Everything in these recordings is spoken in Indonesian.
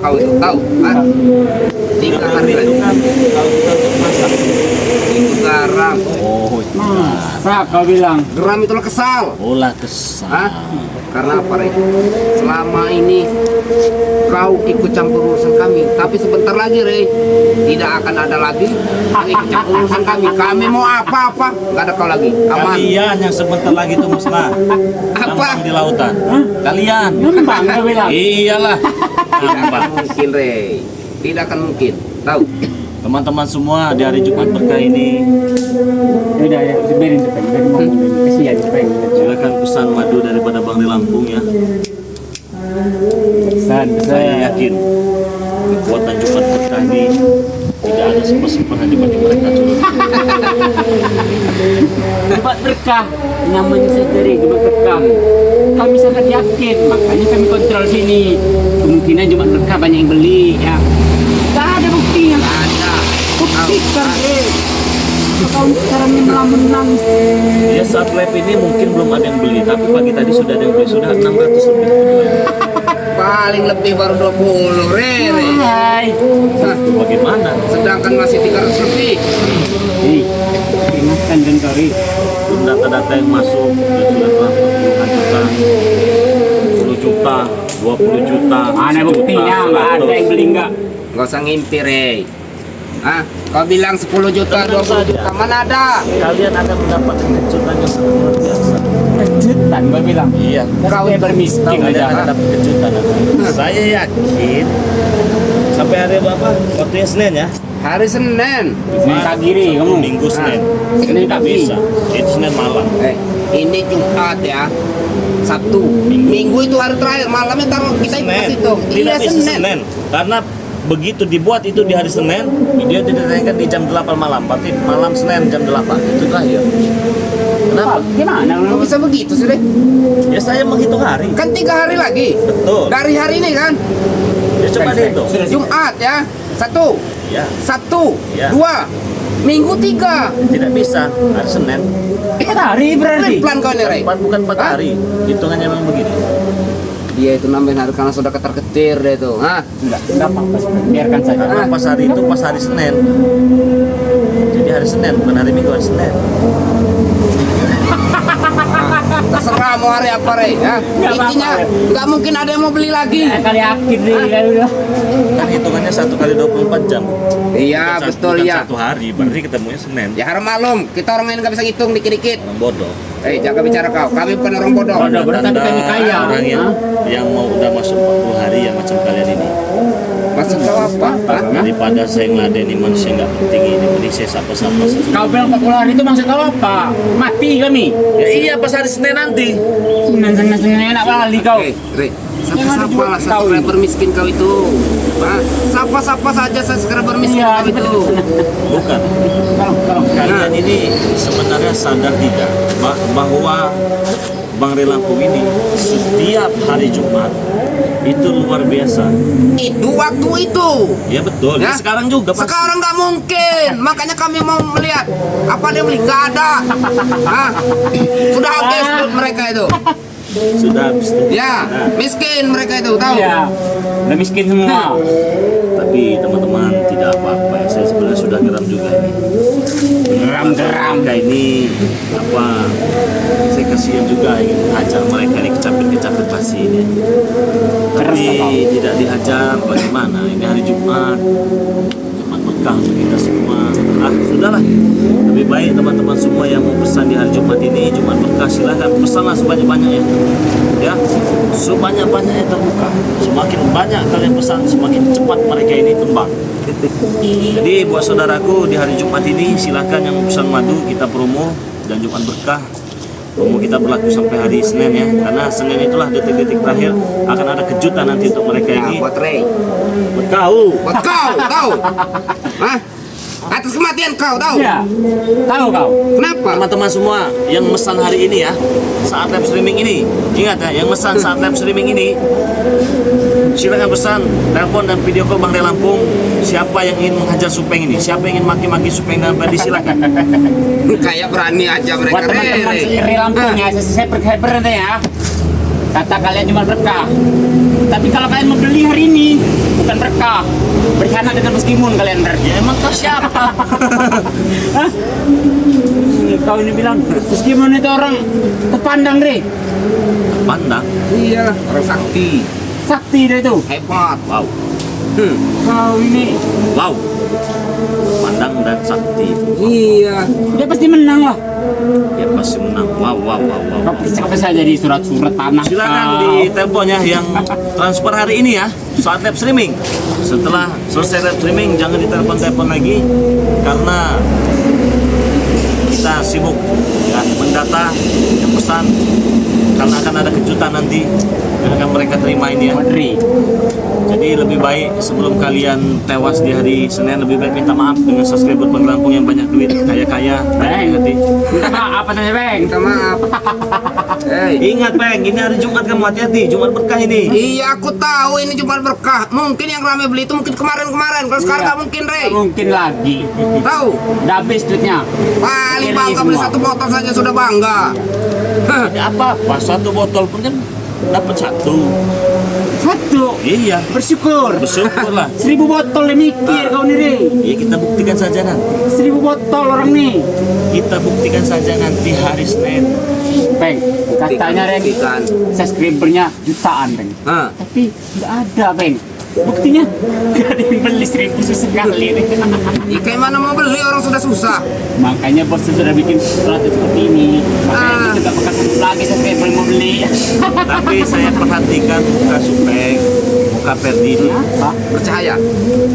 Kau itu tahu? Ah, 3 hari lagi. Kalau kita untuk masak. Itu garam. Oh, Masa kau bilang? Geram itulah kesal. olah kesal. Hah? Karena apa, Rey? Selama ini kau ikut campur urusan kami, tapi sebentar lagi, Rey, tidak akan ada lagi yang ikut campur urusan kami. Kami mau apa-apa, nggak ada kau lagi. Aman. Kalian yang sebentar lagi itu musnah. Apa? Ngambang di lautan. Kalian. Ngembang kau bilang? Iyalah. Tidak akan Ngambang. mungkin, Rey. Tidak akan mungkin. Tahu? Teman-teman semua di hari Jumat berkah ini, Udah ya, biarin depan, biarin ngomong dulu. Kasihan depan. silakan pesan madu daripada Bang di Lampung ya. Pesan, Saya yakin kekuatan Jumat berkah ini tidak ada sempat-sempatnya dibagi mereka. Jumat berkah, namanya sendiri Jumat berkah. Kami sangat yakin, makanya kami kontrol sini. Kemungkinan Jumat berkah banyak yang beli ya. Tak ada bukti yang Ada. buktikan deh. Kau sekarang ini menangis. Ya saat live ini mungkin belum ada yang beli, tapi pagi tadi sudah ada yang beli, sudah 600 lebih penjualan. Paling lebih baru 20, Rey. Hai. Hah, Itu bagaimana? sedangkan masih 300 lebih. Hei, ingatkan dan kori. Belum data-data yang masuk dan sudah transfer puluhan juta, 10 juta, 20 juta, Mana 1 buktinya? juta, Nggak ada yang 100. beli nggak? Nggak usah ngimpi, Rey. Ah, kau bilang 10 juta, Tenang 20 juta, saja. mana ada? Kalian akan mendapatkan kejutan yang sangat luar biasa. Kejutan, gua bilang. Iya. Kau yang bermiskin Kalian aja. akan dapat kejutan. Saya yakin sampai hari apa? Waktunya Senin ya. Hari Senin. Senin kagiri, Sabtu, kamu. Minggu Senin. Senin Tidak kagiri. bisa. Itu Senin malam. Ini Jumat ya. Sabtu. Minggu itu hari terakhir, malamnya taruh kita ikut ke Senin. situ. Tidak Iya, bisa Senin. Senin. Karena begitu dibuat itu di hari Senin, dia ditayangkan di jam 8 malam. Berarti malam Senin jam 8. Itu terakhir. Kenapa? Gimana? Kok bisa begitu sih, Rey? Ya saya menghitung hari. Kan 3 hari lagi. Betul. Dari hari ini kan. Ya coba dihitung. Jumat ya. 1, Ya, Sabtu, Ya. 2, Minggu 3. tidak bisa. Hari Senin. 4 hari berarti. Plan kau nih, Rey. Bukan 4 Hah? hari. Hitungannya memang begini. Dia itu nambahin hari karena sudah ketar-ketir deh tuh. Hah? Enggak apa-apa, biarkan saja. Karena pas hari itu pas hari Senin. Jadi hari Senin bukan hari Minggu, hari Senin. Terserah mau hari apa, Rey. Ya? Nggak apa-apa, Intinya Rey. nggak mungkin ada yang mau beli lagi. Kali yakin nih kan udah. Kan hitungannya 1 kali 24 jam. Iya, Bukan betul bukan ya. 1 hari, berarti ketemunya Senin. Ya harus maklum, kita orang lain nggak bisa ngitung dikit-dikit. Orang bodoh. Jaga bicara kau. Kami bukan orang bodoh. Bodoh. Berarti Tanda kami kaya. orang yang mau udah masuk 40 hari yang macam kalian ini. Maksud kau apa? Hah? Daripada saya ngeladeni manusia nggak penting ini, mending saya sapa-sapa saja. Kau bilang 40 hari itu maksud kau apa? Mati kami. Ya iya pas hari Senin nanti. Senang-senang enak kali kau. Rey, sapa-sapa lah subscriber miskin kau itu. Hah? Sapa-sapa saja subscriber miskin Iya, kau itu. Bukan. Kalau Kalian ini sebenarnya sadar tidak bahwa Bang Ray Lampung ini setiap hari Jumat itu luar biasa. Itu waktu itu. Ya betul. Ya? Sekarang juga pasti. Sekarang nggak mungkin. Makanya kami mau melihat apa dia beli. Nggak ada. Hah? Sudah habis duit mereka itu. Sudah habis tuh. Ya, Nah, miskin mereka itu tahu. Iya. Udah miskin semua. tapi teman-teman tidak apa-apa ya. Saya sebenarnya sudah geram juga ini. Geram-geram. Mereka ini apa? Saya kasihan juga ingin hajar mereka ini kecapit-kecapit pasti ini. Tapi tidak dihajar bagaimana? Ini hari Jumat. Jumat berkah untuk kita semua. Sudahlah. Lebih baik teman-teman semua yang mau pesan di hari Jumat ini, Jumat berkah, silahkan pesanlah sebanyak-banyaknya. Ya, sebanyak-banyaknya terbuka. Semakin banyak kalian pesan, semakin cepat mereka ini tumbang. Jadi buat saudaraku di hari Jumat ini silahkan yang mau pesan madu kita promo dan Jumat berkah. Promo kita berlaku sampai hari Senin ya, karena Senin itulah detik-detik terakhir akan ada kejutan nanti untuk mereka Ya, ini. buat Rey. Buat kau. Buat kau, tahu? Hah? Atas kematian kau, tahu? Iya. Tahu kau? Kenapa? Teman-teman semua yang mesan hari ini ya, saat live streaming ini, ingat ya, yang mesan saat live streaming ini, silakan pesan, telepon dan video call Bang Ray Lampung. Siapa yang ingin menghajar Supeng ini? Siapa yang ingin maki-maki Supeng dalam tadi silakan. Kayak berani aja Buat mereka, teman-teman Rey. seiri Lampung ya, saya berhenti ya. Kata kalian cuma berkah. Tapi kalau kalian mau beli hari ini, bukan berkah. Berkhianat dengan Meskimun kalian berarti. Ya emang kau siapa? Hah? Kau ini bilang Meskimun itu orang terpandang, Re. Pandang. Iya, orang sakti. Sakti dia itu. Hebat. Wow. Kau ini Wow. Pandang dan sakti. Iya. dia pasti menang lah. Dia pasti menang. Wow, wow, wow, wow. Kau percaya saja di surat-surat tanah. Silakan kau. di teleponnya yang transfer hari ini ya, saat live streaming. Setelah selesai live streaming jangan ditelepon-telepon lagi karena kita sibuk ya mendata yang pesan karena akan ada kejutan nanti yang akan mereka terima ini ya. Madri. Jadi lebih baik sebelum kalian tewas di hari Senin lebih baik minta maaf dengan subscriber pengelampung yang banyak duit, kaya-kaya, banyak hati. Apa tanya, Bang? Minta maaf. Hei. Ingat Peng, ini hari Jumat kamu hati-hati, Jumat berkah ini. Iya, aku tahu ini cuma berkah. Mungkin yang ramai beli itu mungkin kemarin-kemarin. Kalau sekarang nggak mungkin, Rey. Mungkin lagi. Tahu? Udah habis duitnya. Paling Ini bangga beli semua. satu botol saja sudah bangga. Hah. Tidak apa-apa, satu botol pun kan dapat satu. Satu. Iya, Bersyukur. bersyukurlah. 1000 botol dia mikir kau nih, Re. Iya kita buktikan saja nanti. 1000 botol orang nih. Kita buktikan saja nanti hari Senin. Bang, katanya Ren, Buktikan. subscribernya jutaan, Bang. Hah. Tapi nggak ada, Bang. Buktinya nggak ada yang beli 1000 sekali nih. Ya, kayak mana mau beli orang sudah susah. Makanya bos sudah bikin surat seperti ini. Makanya Ah. kita bakal lagi subscriber yang mau beli. Tapi saya perhatikan muka Supeng, muka Ferdi ini. Apa? Percaya.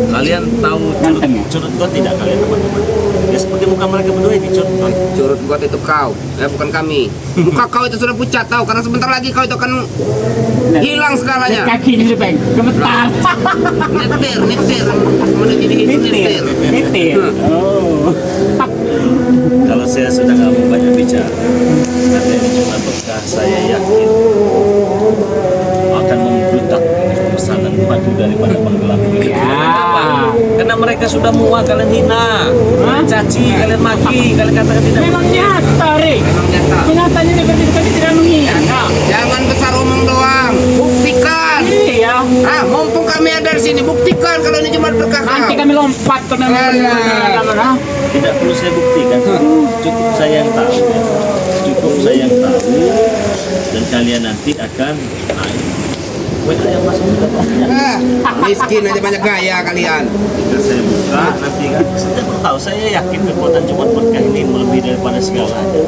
Kalian tahu Ganteng ya? curut got tidak kalian teman-teman? Ya seperti muka mereka berdua ini curut got. Curut got itu kau, bukan kami. Muka kau itu sudah pucat tahu, karena sebentar lagi kau itu akan hilang segalanya. Kakinya nih, Bang. Gemetar. Nyetir. Mana jadi nyetir. Mitir. Oh. Kalau saya sudah nggak mau banyak bicara, karena ini cuma berkah, saya yakin akan membludak pemesanan madu daripada penggelam ini. Ya. Karena mereka sudah muak, kalian hina, kalian caci, kalian maki, kalian katakan tidak. Memang nyata, Re. Memang nyata. Kenyataannya seperti tadi tidak menghina. Jangan besar omong doang, buktikan. Iya. Ah, mumpung kami ada di sini, buktikan kalau ini cuma berkah Nanti kau. kami lompat ke dalam Alah. Tidak perlu saya buktikan, cukup saya yang tahu ya. Cukup saya yang tahu dan kalian nanti akan naik. WA yang masuk juga banyak. Miskin aja banyak gaya kalian. Jika saya buka nanti kan saya baru tahu, saya yakin kekuatan Jumat berkah ini melebihi daripada segalanya.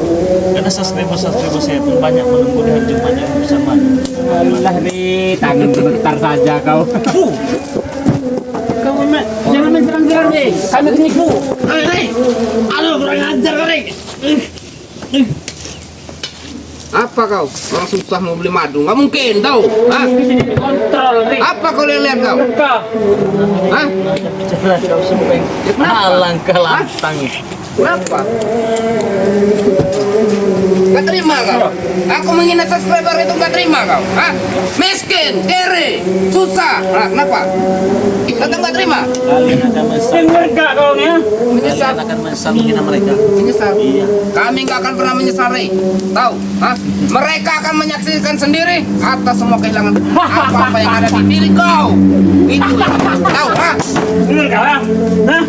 Karena subscriber saya pun banyak menunggu di hari Jumat yang bersamaan. Alah, Re, tangan gemetar saja kau. Kau jangan mencerang-cerang, Re. Kami kenipu. Re. Aduh, kurang ajar, Re. Apa kau? Orang susah mau beli madu, nggak mungkin tahu. Hah? Bisa dikontrol, Re. Apa kau lihat kau? Berkah. Hah? Bicara kau Supeng. Alangkah lantang. Kenapa? Gak terima kau? Aku menghina subscriber itu gak terima kau? Hah? Miskin, kere, susah. Nah, kenapa? Tetap gak terima? Kalian akan menyesal. Yang berkah kau nih, ya. Menyesal. Kalian akan menyesal menghina mereka. Menyesal. Iya. Kami gak akan pernah menyesal, Rey. Tahu? Hah? Mereka akan menyaksikan sendiri atas semua kehilangan apa-apa yang ada di diri kau. Itu yang tahu, ha? Bener kau, ya? Hah?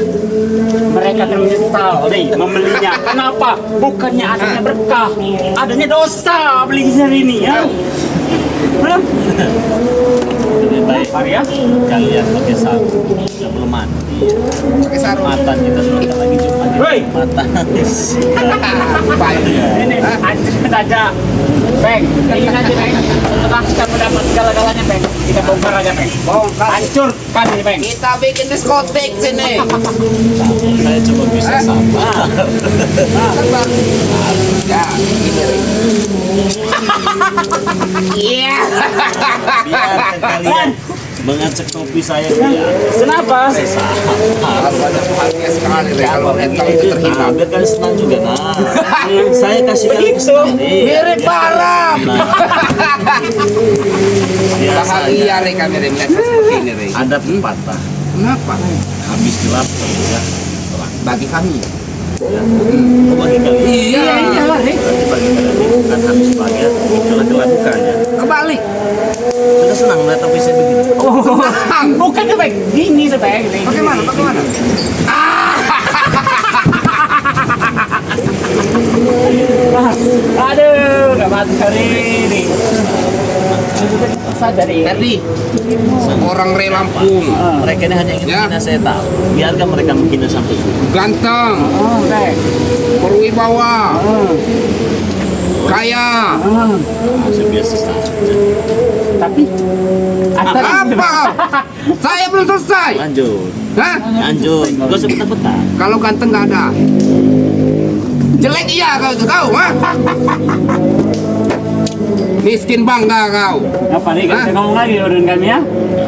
Mereka akan menyesal, Re, membelinya. Kenapa? Bukannya adanya berkah, adanya dosa beli hari ini, ya. Hah? Lebih baik Mari, ya. kalian pakai sarung yang belum mati. Pakai sarung. Mata kita sudah lagi Jumat. Woi. Mata. Baik. Ini hancur saja, Bang. Ingin aja, Bang. Setelah kita mendapat segala-galanya, Bang, kita bongkar aja, Bang. Bongkar. Hancur kami, Bang. Kita bikin diskotik sini. Saya coba bisa sama. Ya, ini, Rey. Iya. Biarkan kalian mengacak topi saya dia. Kenapa? Saya sama. Rasanya bahagia sekali, Rey. Kalau lihat kau itu Nah, terhina. biar kalian senang juga. Nah, saya kasih kalian Begitu. kesenangan. Iya, Mirip biar kalian Arab. senang. Biasanya Bahagia, Rey, kami, Rey, melihat seperti ini, Rey. ada pepatah Kenapa? habis gelap ya terang. Bagi kami. Ya. Oh, bagi kalian. Iya. Iya lah, Ri. Berarti bagi kalian ini bukan habis bahagia, itulah kelabukannya. Kebalik. Sudah senang melihat tapi saya begini. Oh, bukan Bang. Gini Bang. Bagaimana? Bagaimana? Aduh, gak mati hari ini. Sadari. Ferdi, orang Re Lampung, Mereka ini hanya ingin Ya. menghina saya tahu. Biarkan mereka menghina sampai itu. ganteng, Oh, Bang. berwibawa, kaya. Masih biasa saja. Tapi Apa? Saya belum selesai. Lanjut. Hah? Lanjut. Gak usah betah-betah. Kalau ganteng nggak ada. Jelek iya kau itu tahu, ha? Miskin bangga kau. apa nih? Hah? Kita ngomong lagi dengan kami ya.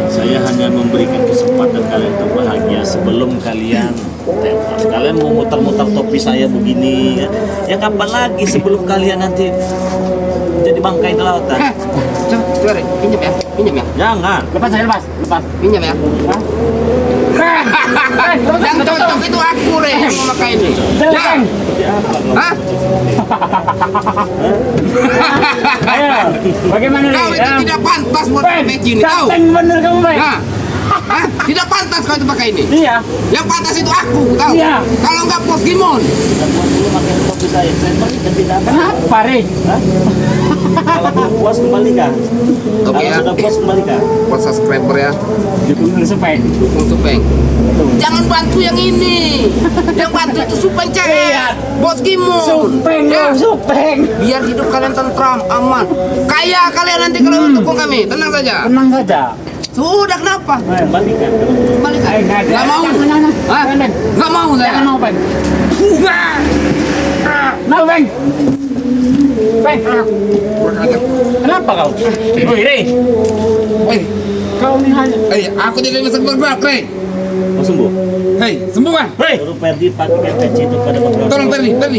Saya hanya memberikan kesempatan kalian untuk bahagia sebelum kalian tewas. Kalian mau muter-muter topi saya begini ya. Ya kapan lagi sebelum kalian nanti jadi bangkai di lautan. Coba Re, pinjam ya, pinjam ya, Jangan. Lepas saya lepas. pinjam ya. Hah? Yang cocok itu aku Re, yang mau pakai ini. Jangan, Ya, Bang. hah? Ayo, bagaimana nih? Kau itu tidak pantas buat Bang, pakai ini, tahu? ganteng bener kamu, Bang. Nah, hah? Tidak pantas kau itu pakai ini. Iya. Yang pantas itu aku, tahu? Iya. Kalau nggak Bos Gimon. Dan dulu pakai topi saya berikan tidak apa. Kenapa, Ri? Kalau belum puas kembalikan. Oke Kalau ya, sudah puas kembalikan. buat subscriber ya, Dukung dulu supaya. dukung Supeng. Jangan bantu yang ini. Yang bantu itu Supeng cewek. Iya. Bos Gimon. Supeng, Ya. supeng. Biar hidup kalian tentram, aman. Kaya kalian nanti kalau dukung kami. Tenang saja. Tenang saja. Sudah kenapa? Kembalikan. Balik Ayo, Nggak mau. Jangan, Hah? Bang. Nggak mau saya. Jangan mau, Bang. Nggak. Nah, Bang. Bang, kenapa kau? Woi, Ri. Hei, Kau ini hanya... aku tidak bisa bergerak, Re. Mau sembuh. Hei, sembuh kan? Hei, Suruh Ferdi pakai peci itu pada beberapa. Tolong Ferdi, cabut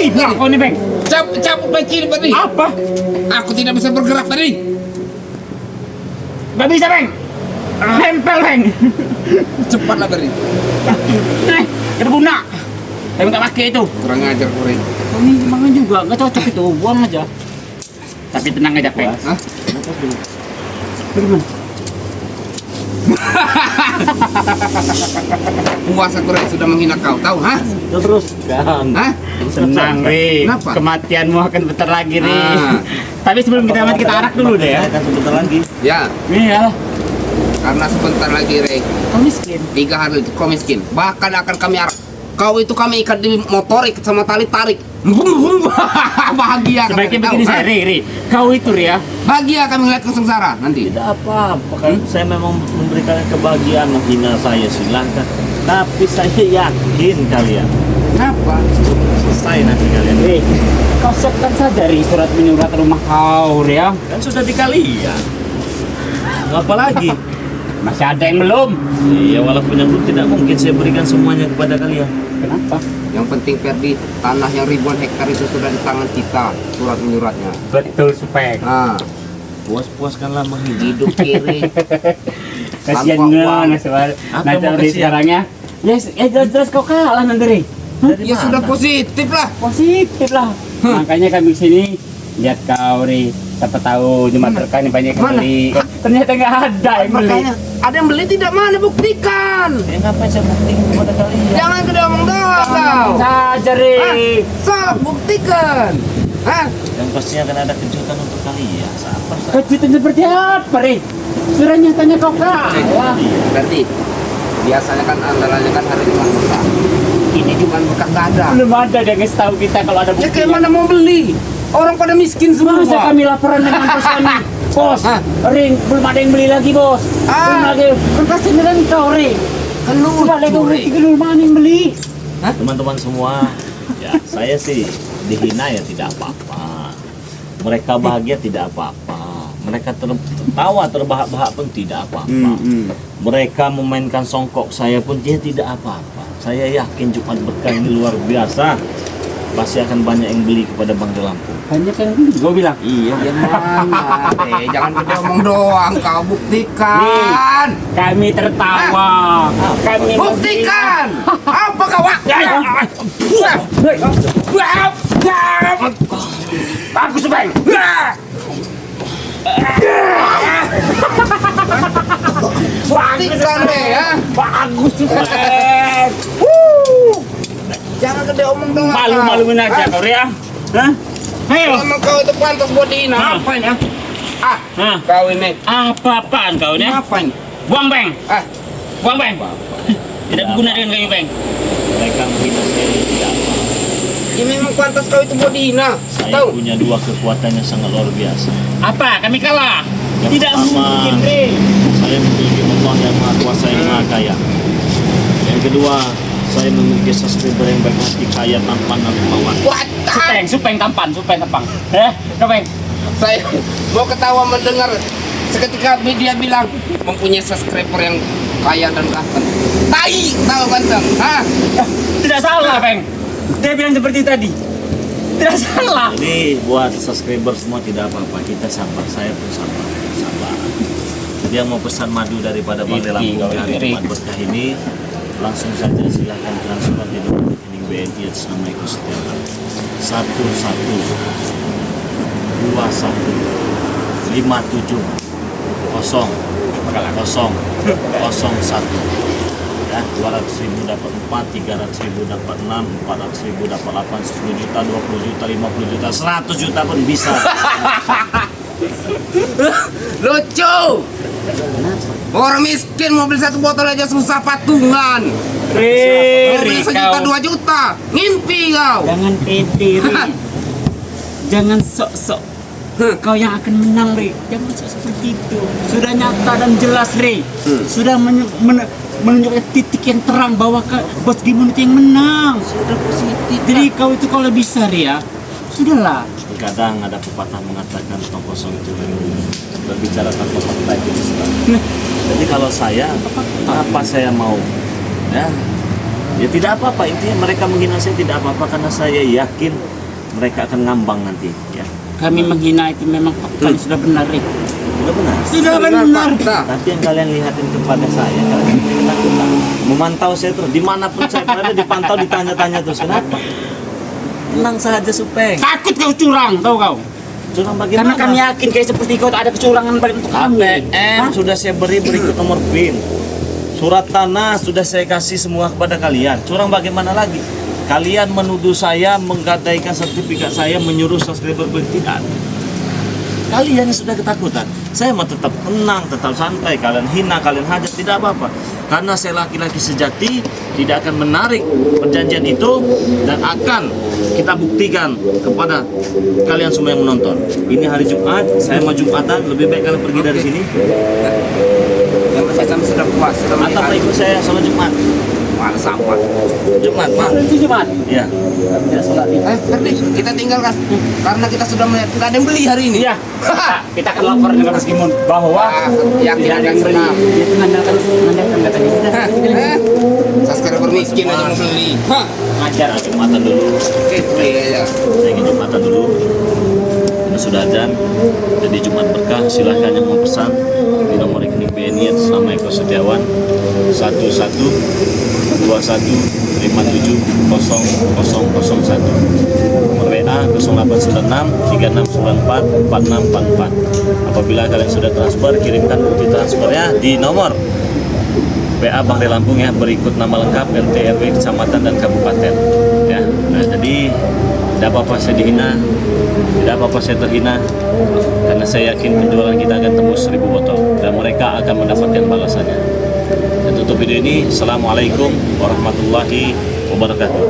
itu Ferdi. kau nih, Bang. Cabut peci ini, Ferdi. Apa? Aku tidak bisa bergerak, Ferdi. Gak bisa, Bang. Nempel, Bang. Cepatlah, Ferdi. Nih, berguna. Tapi nggak pakai itu. Kurang ajar, Ferdi. Oh, ini mangan juga, nggak cocok itu. Buang aja. Tapi tenang aja, Bang. Hah? Bagaimana? Puas aku, Re, sudah menghina kau, tahu, hah? Teruskan. Hah? Tenang, Ri. Kenapa? Kematianmu akan bentar lagi, Ri. Ah. Tapi sebelum kita mati, kita arak dulu deh ya. Akan sebentar lagi. Ya, Iya. karena sebentar lagi, Re, Kau miskin. 3 hari itu kau miskin. Bahkan akan kami arak. Kau itu kami ikat di motor, ikat sama tali tarik. Bahagia kami, Sebaiknya tahu, begini hah? saya, Ri. Kau itu, Ri ya. Bahagia kami melihat kau sengsara nanti. Tidak apa-apa kan saya memang memberikan kebahagiaan menghina saya silahkan. Tapi saya yakin kalian Kenapa? selesai nanti kalian. Ri, kau siapkan saja, Ri, surat menyurat rumah kau, Ri ya. Kan sudah di kalian. Apa lagi? Masih ada yang belum. Iya walaupun yang belum tidak mungkin saya berikan semuanya kepada kalian. Kenapa? Yang penting Ferdi, tanah yang ribuan hektar itu sudah di tangan kita, surat menyuratnya. Betul, supaya. Nah, Puas-puaskanlah menghina. hidup kiri. Kasihan Tanpa nggak, uang. Apa nanti mau Ri kasihan? sekarang ya. Yes, jelas-jelas kau kalah nanti, Ri. Dari Ya mana? sudah positif lah. Positif lah. Makanya kami sini lihat kau, Ri. Siapa tahu Jumat berkah ini banyak yang Mana? beli. Ternyata nggak ada yang beli. Makanya ada yang beli tidak mana buktikan. Ya ngapain saya buktikan kepada kalian? Jangan gede omong doang kau. Saja, Hah? Ri. Sok buktikan. Hah? Yang pasti akan ada kejutan untuk kalian. Sabar saja. Kejutan seperti apa, Ri? Sudah nyatanya kau kalah. Berarti biasanya kan andalannya kan hari Jumat berkah. Ini Jumat berkah nggak ada. Belum ada yang ngasih tahu kita kalau ada Ya bukti. kayak mana mau beli? Orang pada miskin semua. Masa kami laporan dengan bos kami? Bos, Hah? Ring, belum ada yang beli lagi, Bos. Ah. Belum lagi. Kan pasti dengan kau, Ring. Kan Coba lagi lucu, Re. bukti dulu mana yang beli. Teman-teman semua, ya saya sih dihina ya tidak apa-apa. Mereka bahagia tidak apa-apa. Mereka tertawa terbahak-bahak pun tidak apa-apa. Mereka memainkan songkok saya pun dia tidak apa-apa. Saya yakin Jumat berkah ini luar biasa. pasti akan banyak yang beli kepada Bang De Lampung. Banyak kan gue bilang. Iya. Ya mana? Jangan gede omong doang, kau buktikan. Nih, kami tertawa. Kami Buktikan. Apa kau? Bagus Bang. Buktikan deh ya. Bagus Bang. Jangan gede omong doang. Malu-maluin aja kau ya. Hah? Ayo. Emang kau itu pantas buat dihina. Apa ini? Hah? Kau ini. Apa-apaan kau ini? Apa ini? Buang Bang. Ah, Buang Bang. Tidak berguna dengan kayu Bang. Mereka menghina saya tidak apa. ini memang pantas kau itu buat dihina. Saya Tahu? punya dua kekuatan yang sangat luar biasa. Apa? Kami kalah. Yang Tidak pertama, mungkin, Bre. saya memiliki Allah yang maha kuasa yang maha kaya. Yang kedua, saya memiliki subscriber yang baik hati, kaya, tampan, dan dermawan. What? Supeng tampan. Kau Bang. Saya mau ketawa mendengar seketika media bilang mempunyai subscriber yang kaya dan ganteng. Tai, tahu ganteng? Hah? Tidak salah, Bang. Dia bilang seperti tadi. Tidak salah. Jadi buat subscriber semua tidak apa-apa, kita sabar, saya pun sabar. Jadi yang mau pesan madu daripada Bang De Lampung di hari Jumat berkah ini, langsung saja silahkan transfer di nomor rekening BNI atas nama Eko Setiawan 115701 ya, 200.000 dapat 4, 300.000 dapat 6, 400.000 dapat 8, 10 juta, 20 juta, 50 juta, 100 juta pun bisa. Lucu. Orang miskin mau beli satu botol aja susah patungan. Mau beli sejuta, 2 juta. Ngimpi kau. Jangan pede, Ri. Jangan sok-sok. Kau yang akan menang, Ri. Jangan sok seperti itu. Sudah nyata dan jelas, Ri. Sudah menunjukkan titik yang terang bahwa Bos Gimun itu yang menang. Sudah positif. Jadi kau itu kalau bisa, Ri, ya. Sudahlah. Kadang ada pepatah mengatakan tong kosong itu berbicara tanpa fakta itu dusta. Jadi kalau saya, apa saya mau? Ya tidak apa-apa, intinya mereka menghina saya tidak apa-apa karena saya yakin mereka akan ngambang nanti. Ya. Kami menghina itu memang fakta sudah benar, Ri. Sudah benar. Sudah benar. Fakta. Tapi yang kalian lihatin kepada saya, kalian ketakutan. Memantau saya terus, dimanapun saya berada dipantau, ditanya-tanya terus. Kenapa? Tenang saja Supeng. Takut kau curang, tahu kau? Curang bagaimana? Karena kami yakin kayak seperti kau tak ada kecurangan balik untuk kami. ATM sudah saya beri berikut nomor PIN. Surat tanah sudah saya kasih semua kepada kalian. Curang bagaimana lagi? Kalian menuduh saya menggadaikan sertifikat saya menyuruh subscriber beli tidak. Kalian yang sudah ketakutan. Saya mau tetap tenang, tetap santai. Kalian hina, kalian hajat, tidak apa-apa. Karena saya laki-laki sejati, tidak akan menarik perjanjian itu dan akan kita buktikan kepada kalian semua yang menonton. Ini hari Jumat, saya mau Jumatan, lebih baik kalian pergi dari sini. Yang penting kami sudah puas. Sudah Atau melihat. ikut saya sholat Jumat. Mana sama. Jumat, Pak. Itu Jumat. Iya. Tidak sholat. Ferdi, kita tinggalkan karena kita sudah melihat nggak ada yang beli hari ini. Iya. Kita akan lapor dengan Mas Gimun bahwa Yakin tidak ada ada yang beli. senang. Dia itu mengandalkan katanya. Subscriber miskin aja mau beli. Hah. Ngajar. Nah, Jumatan dulu. Oke, beli aja. Saya ingin Jumatan dulu. Ini sudah azan. Jadi Jumat berkah, silahkan yang mau pesan di nomor rekening BNI atas nama Eko Setiawan 1157570001. Nomor WA 0896 3694 4644. Apabila kalian sudah transfer, kirimkan bukti transfernya di nomor WA Bang De Lampung ya, berikut nama lengkap, RT, RW, kecamatan dan kabupaten ya. Nah, jadi tidak apa-apa saya dihina, tidak apa-apa saya terhina, karena saya yakin penjualan kita akan tembus 1000 botol dan mereka akan mendapatkan balasannya. Dan tutup video ini, Assalamualaikum warahmatullahi wabarakatuh.